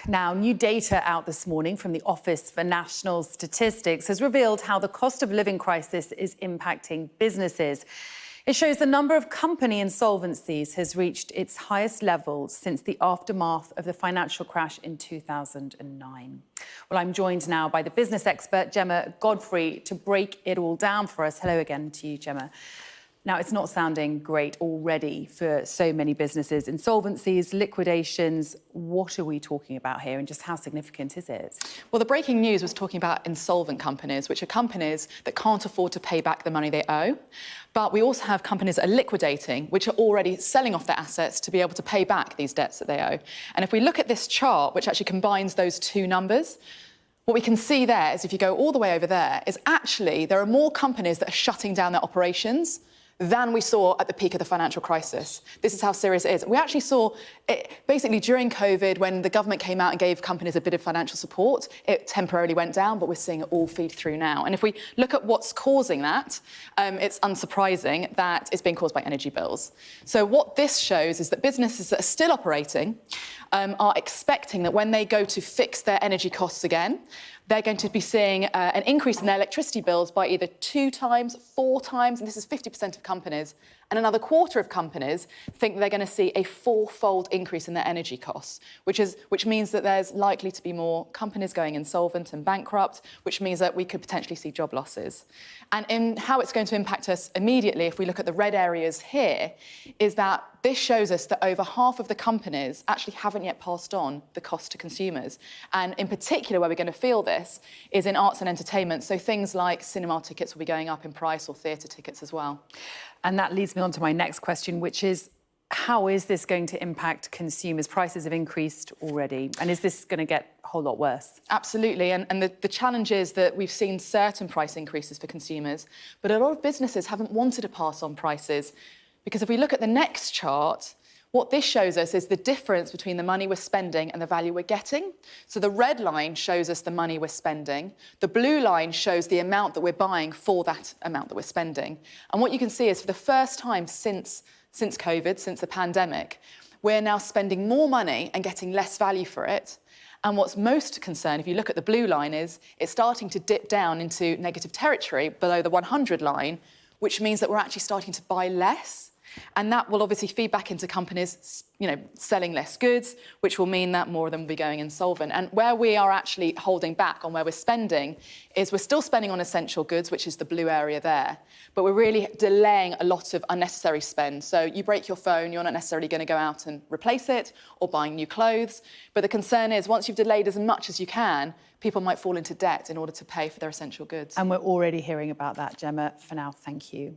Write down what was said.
Now, new data out this morning from the Office for National Statistics has revealed how the cost of living crisis is impacting businesses. It shows the number of company insolvencies has reached its highest level since the aftermath of the financial crash in 2009. Well, I'm joined now by the business expert, Gemma Godfrey, to break it all down for us. Hello again to you, Gemma. Now, it's not sounding great already for so many businesses. Insolvencies, liquidations, what are we talking about here and just how significant is it? Well, the breaking news was talking about insolvent companies, which are companies that can't afford to pay back the money they owe. But we also have companies that are liquidating, which are already selling off their assets to be able to pay back these debts that they owe. And if we look at this chart, which actually combines those two numbers, what we can see there is if you go all the way over there, is actually there are more companies that are shutting down their operations than we saw at the peak of the financial crisis. This is how serious it is. We actually saw it basically during COVID when the government came out and gave companies a bit of financial support, it temporarily went down, but we're seeing it all feed through now. And if we look at what's causing that, it's unsurprising that it's being caused by energy bills. So what this shows is that businesses that are still operating are expecting that when they go to fix their energy costs again, they're going to be seeing an increase in their electricity bills by either 2 times, 4 times, and this is 50% of companies, and another quarter of companies think they're going to see a 4-fold increase in their energy costs, which means that there's likely to be more companies going insolvent and bankrupt, which means that we could potentially see job losses. And in how it's going to impact us immediately, if we look at the red areas here, is that this shows us that over half of the companies actually haven't yet passed on the cost to consumers. And in particular, where we're going to feel this is in arts and entertainment. So things like cinema tickets will be going up in price, or theatre tickets as well. And that leads me on to my next question, which is, how is this going to impact consumers? Prices have increased already. And is this going to get a whole lot worse? Absolutely. And the challenge is that we've seen certain price increases for consumers, but a lot of businesses haven't wanted to pass on prices. Because if we look at the next chart, what this shows us is the difference between the money we're spending and the value we're getting. So the red line shows us the money we're spending. The blue line shows the amount that we're buying for that amount that we're spending. And what you can see is for the first time since COVID, since the pandemic, we're now spending more money and getting less value for it. And what's most concerned, if you look at the blue line, is it's starting to dip down into negative territory below the 100 line, which means that we're actually starting to buy less. And that will obviously feed back into companies, selling less goods, which will mean that more of them will be going insolvent. And where we are actually holding back on where we're spending is we're still spending on essential goods, which is the blue area there, but we're really delaying a lot of unnecessary spend. So you break your phone, you're not necessarily going to go out and replace it or buying new clothes. But the concern is once you've delayed as much as you can, people might fall into debt in order to pay for their essential goods. And we're already hearing about that, Gemma. For now, thank you.